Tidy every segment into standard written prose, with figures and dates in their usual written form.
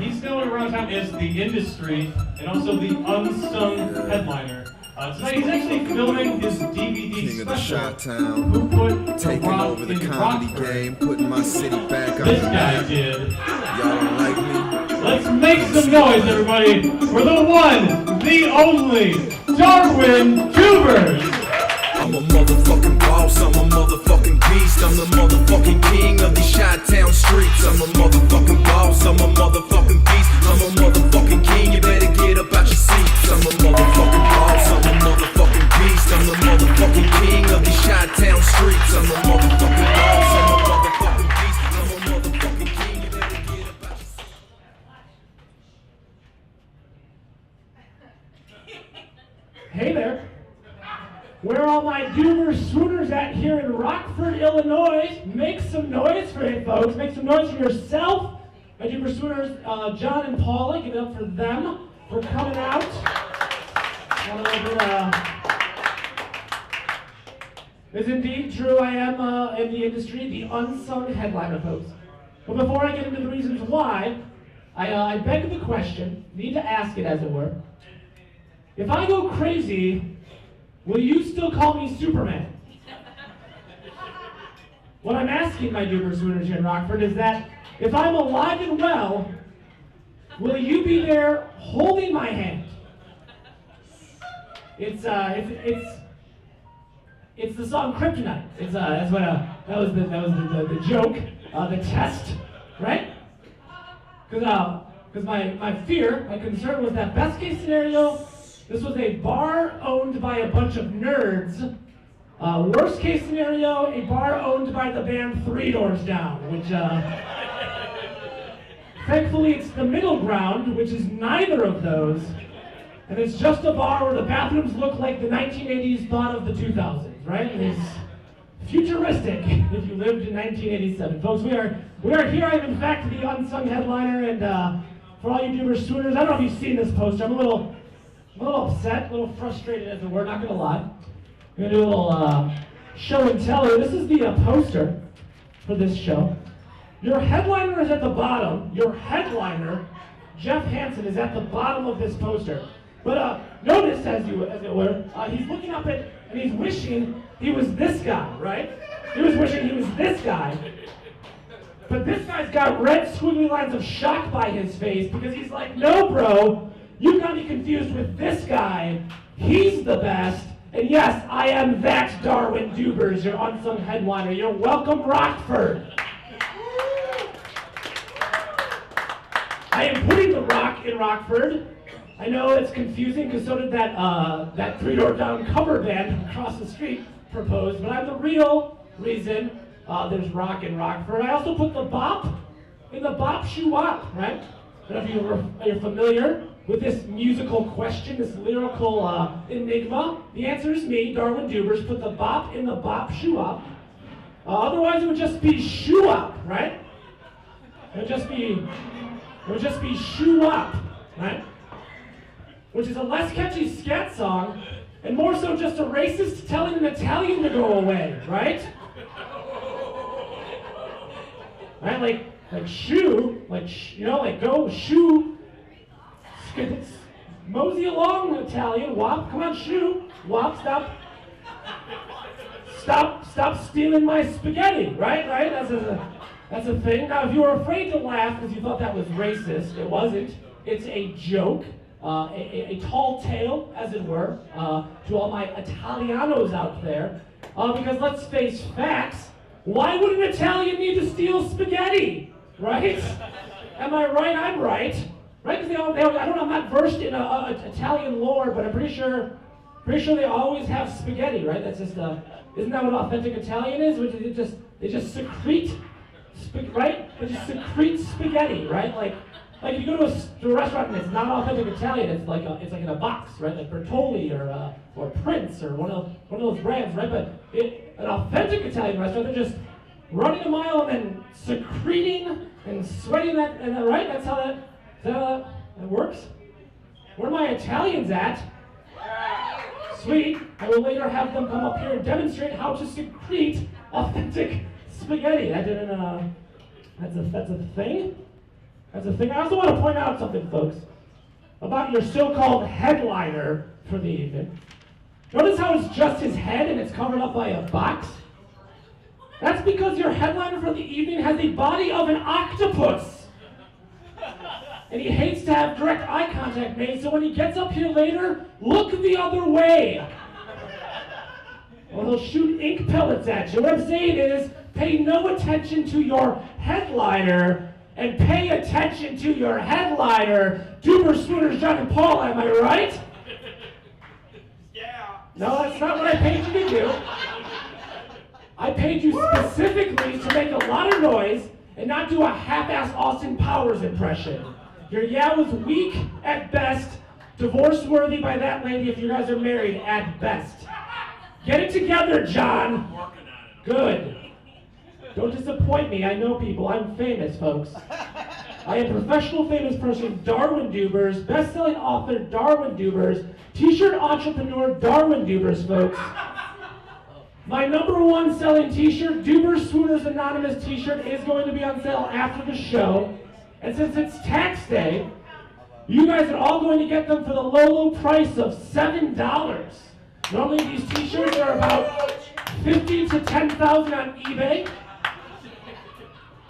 He's known around town as the industry and also the unsung headliner. Tonight he's actually filming his DVD King special. Of the Chi-Town, Who put taking rock over the in comedy Rockford. game, putting my city back on This the guy map. did. Y'all don't like me? Let's make some noise, everybody, for the one, the only, Darwin Doobers. I'm a motherfucking boss, I'm a motherfucking beast. I'm the motherfucking king of these Chi-Town streets. I'm a motherfucking boss, I'm a motherfucking beast. I'm a motherfucking king, you better get up out your seats. I'm a motherfucking boss, I'm a motherfucking beast. I'm the motherfucking king of these Chi-Town streets. I'm a motherfucking boss, I'm a motherfucking beast. I'm a motherfucking king, you better get up out your seats. Hey there. Where are all my Doobers swooners at here in Rockford, Illinois? Make some noise for it, folks. Make some noise for yourself. My Doober swooners, John and Paula, give it up for them for coming out. It's indeed true. I am in the industry, the unsung headliner, folks. But before I get into the reasons why, I beg the question, need to ask it as it were. If I go crazy, will you still call me Superman? What I'm asking my Doober swooners here in Rockford is that if I'm alive and well, will you be there holding my hand? It's the song Kryptonite. That was the joke, the test, right? Because my fear, my concern was that best case scenario, this was a bar owned by a bunch of nerds. Worst case scenario, a bar owned by the band Three Doors Down, which thankfully it's the middle ground, which is neither of those. And it's just a bar where the bathrooms look like the 1980s thought of the 2000s, right? It's futuristic if you lived in 1987. Folks, we are here. I'm in fact the unsung headliner, and for all you Doober swooners, I don't know if you've seen this poster. I'm a little upset, a little frustrated as it were, not gonna lie. I'm gonna do a little show and tell here. This is the poster for this show. Your headliner is at the bottom. Your headliner, Jeff Hansen, is at the bottom of this poster. But notice, as it were, he's looking up at, and he's wishing he was this guy, right? He was wishing he was this guy. But this guy's got red squiggly lines of shock by his face because he's like, no, bro, you got me confused with this guy. He's the best. And yes, I am that Darwin Doobers, your unsung headliner. You're welcome, Rockford. I am putting the rock in Rockford. I know it's confusing because so did that Three Door Down cover band across the street proposed, but I'm the real reason there's rock in Rockford. I also put the bop in the bop shoe wop, right? I don't know if you're familiar with this musical question, this lyrical enigma. The answer is me, Darwin Doobers, put the bop in the bop shoe wop. Otherwise it would just be shoe wop, right? It would just be shoe wop, right? Which is a less catchy scat song, and more so just a racist telling an Italian to go away, right? Right, like shoe, like go shoe, mosey along, Italian, wop, come on, shoe, wop, stop stealing my spaghetti, right? That's a thing. Now, if you were afraid to laugh because you thought that was racist, it wasn't. It's a joke. A tall tale, as it were, to all my Italianos out there. Because let's face facts, why would an Italian need to steal spaghetti, right? Am I right? I'm right. Right? Because I don't know, I'm not versed in Italian lore, but I'm pretty sure they always have spaghetti, right? That's just, isn't that what authentic Italian is? Which is they just secrete, right? They just secrete spaghetti, right? Like if you go to a restaurant and it's not authentic Italian, it's like in a box, right? Like Bertolli or Prince or one of those brands, right? But an authentic Italian restaurant, they're just running a mile and then secreting and sweating that, and right? That's how that works. Where are my Italians at? Sweet. I will later have them come up here and demonstrate how to secrete authentic spaghetti. That's a thing. That's the thing. I also want to point out something, folks, about your so-called headliner for the evening. Notice how it's just his head and it's covered up by a box? That's because your headliner for the evening has the body of an octopus. And he hates to have direct eye contact made, so when he gets up here later, look the other way. Or he'll shoot ink pellets at you. What I'm saying is, pay no attention to your headliner and pay attention to your headliner. Doobers, Swooners, John, and Paul, am I right? Yeah. No, that's not what I paid you to do. I paid you specifically to make a lot of noise and not do a half-ass Austin Powers impression. Your yeah was weak at best, divorce-worthy by that lady if you guys are married at best. Get it together, John. Working on it. Good. Don't disappoint me. I know people. I'm famous, folks. I am professional famous person, Darwin Doobers, best-selling author, Darwin Doobers, t-shirt entrepreneur, Darwin Doobers, folks. My #1 selling t-shirt, Doobers Swooners Anonymous t-shirt, is going to be on sale after the show. And since it's tax day, you guys are all going to get them for the low price of $7. Normally these t-shirts are about $50,000 to $10,000 on eBay.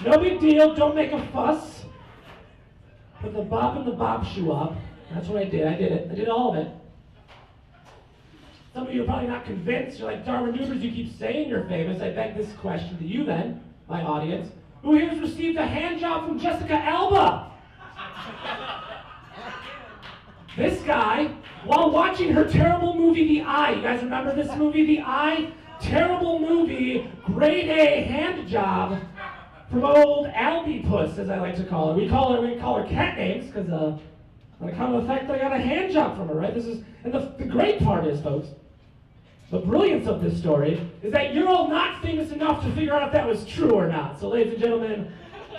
No big deal, don't make a fuss. Put the Bob and the Bob shoe up. That's what I did. I did all of it. Some of you are probably not convinced. You're like, Darwin Doobers, you keep saying you're famous. I beg this question to you then, my audience. Who here has received a hand job from Jessica Alba? This guy, while watching her terrible movie, The Eye. You guys remember this movie, The Eye? Terrible movie, grade A hand job from old Albie Puss, as I like to call her. We call her cat names, because on account of the fact that I got a hand job from her, right? And the great part is, folks, the brilliance of this story is that you're all not famous enough to figure out if that was true or not. So, ladies and gentlemen,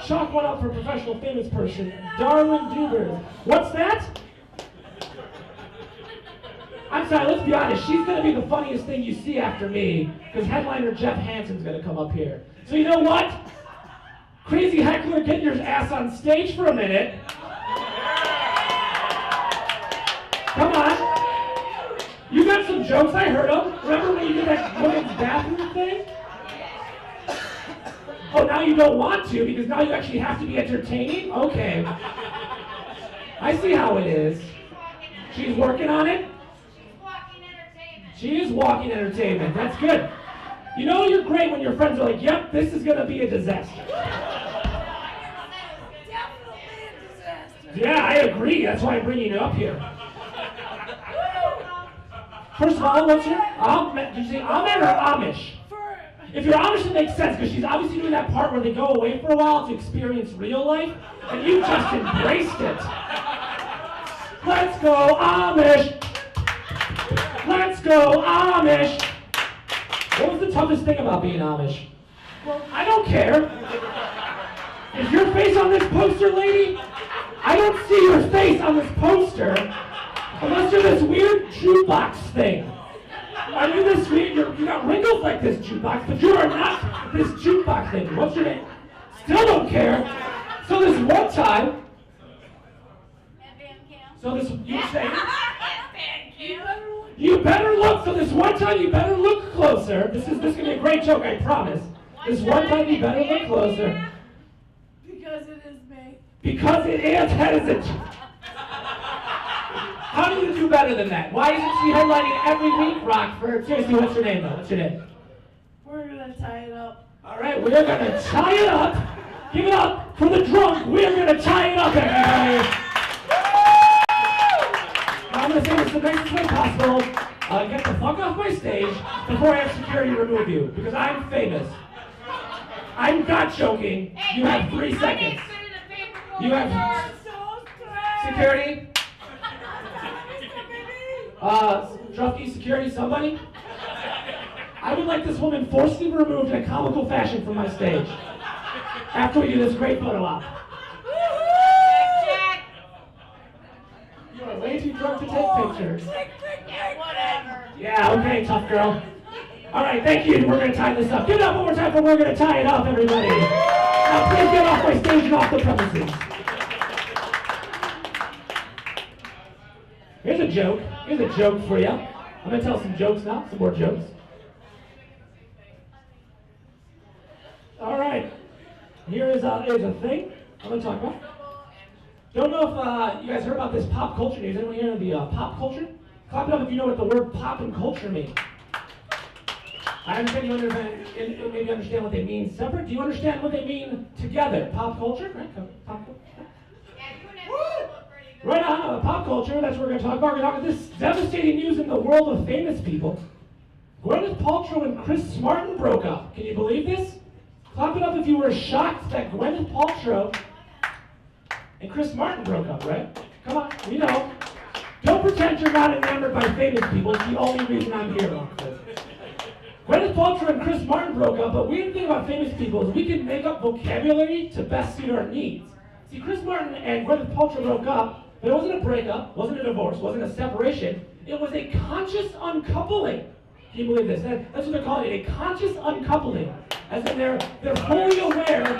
chalk one up for professional famous person, Darwin Doobers. What's that? I'm sorry, let's be honest. She's going to be the funniest thing you see after me, because headliner Jeff Hansen's going to come up here. So you know what? Crazy heckler, get your ass on stage for a minute. Come on. You got some jokes, I heard them. Remember when you did that women's bathroom thing? Oh, now you don't want to because now you actually have to be entertaining? Okay. I see how it is. She's working on it? She is walking entertainment. That's good. You know you're great when your friends are like, yep, this is going to be a disaster. Yeah, I agree. That's why I'm bringing you up here. First of all, what's your did you say Amish or Amish? If you're Amish, it makes sense because she's obviously doing that part where they go away for a while to experience real life, and you just embraced it. Let's go Amish! Let's go Amish! What was the toughest thing about being Amish? Well, I don't care. Is your face on this poster, lady? I don't see your face on this poster. Unless you're this weird jukebox thing. Are you this weird? You got wrinkles like this jukebox, but you are not this jukebox thing. What's your name? Still don't care. So this one time. So this, you say. You better look. So this one time, you better look closer. This is gonna be a great joke, I promise. This one time, you better look closer. Because it is me. Because it is. That is it. How do you do better than that? Why isn't she headlining every week, Rockford? Seriously, what's your name, though? What's your name? We're gonna tie it up. All right, we're gonna tie it up. Give it up for the drunk. We're gonna tie it up, everybody. I'm gonna say this the nicest way possible. Get the fuck off my stage before I have security remove you, because I'm famous. I'm not joking. You have 3 seconds. You have security. Drufty security, somebody? I would like this woman forcibly removed in a comical fashion from my stage after we do this great photo op. You are way too drunk to take pictures. Yeah, whatever. Yeah, okay, tough girl. All right, thank you. We're going to tie this up. Give it up one more time for We're Going to Tie It Up, everybody. Now, please get off my stage and off the premises. Here's a joke. Here's a joke for you. I'm gonna tell some jokes now. Some more jokes. All right. Here is a thing I'm gonna talk about. Don't know if you guys heard about this pop culture news. Anyone hear of the pop culture? Clap it up if you know what the word pop and culture means. I understand you maybe understand what they mean separate. Do you understand what they mean together? Pop culture, right? Pop culture. Right on, pop culture. That's what we're going to talk about. We're going to talk about this devastating news in the world of famous people. Gwyneth Paltrow and Chris Martin broke up. Can you believe this? Clap it up if you were shocked that Gwyneth Paltrow and Chris Martin broke up, right? Come on, you know. Don't pretend you're not enamored by famous people. It's the only reason I'm here. Gwyneth Paltrow and Chris Martin broke up, but weird thing about famous people is we can make up vocabulary to best suit our needs. See, Chris Martin and Gwyneth Paltrow broke up, but it wasn't a breakup, wasn't a divorce, wasn't a separation. It was a conscious uncoupling. Can you believe this? That's what they're calling it, a conscious uncoupling. As in they're fully aware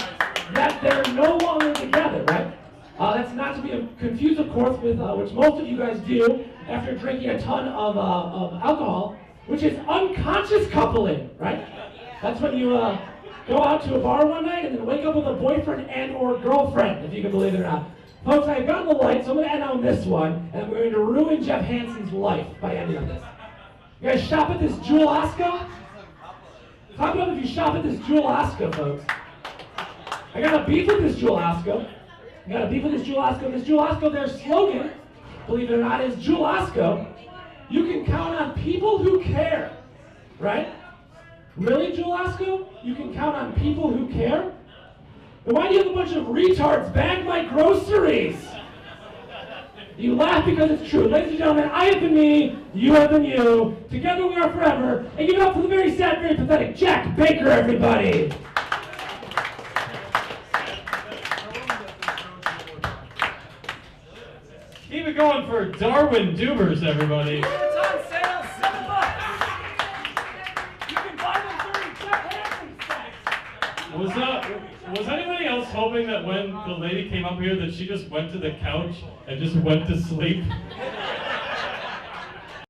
that they're no longer together, right? That's not to be confused, of course, with which most of you guys do after drinking a ton of alcohol, which is unconscious coupling, right? That's when you go out to a bar one night and then wake up with a boyfriend and or girlfriend, if you can believe it or not. Folks, I've gotten the light, so I'm going to end on this one, and we're going to ruin Jeff Hansen's life by ending on this. You guys shop at this Jewel Osco? Talk about if you shop at this Jewel Osco, folks. I got a beef with this Jewel Osco. This Jewel Osco, their slogan, believe it or not, is Jewel Osco. You can count on people who care, right? Really, Jewel Osco? You can count on people who care? Then why do you have a bunch of retards bag my groceries? You laugh because it's true. Ladies and gentlemen, I have been me, you have been you. Together we are forever. And give it up for the very sad, very pathetic Jack Baker, everybody. Keep it going for Darwin Doobers, everybody. It's on sale, $7. You can buy them during Jeff Hansen sex. Was anybody else hoping that when the lady came up here that she just went to the couch and just went to sleep?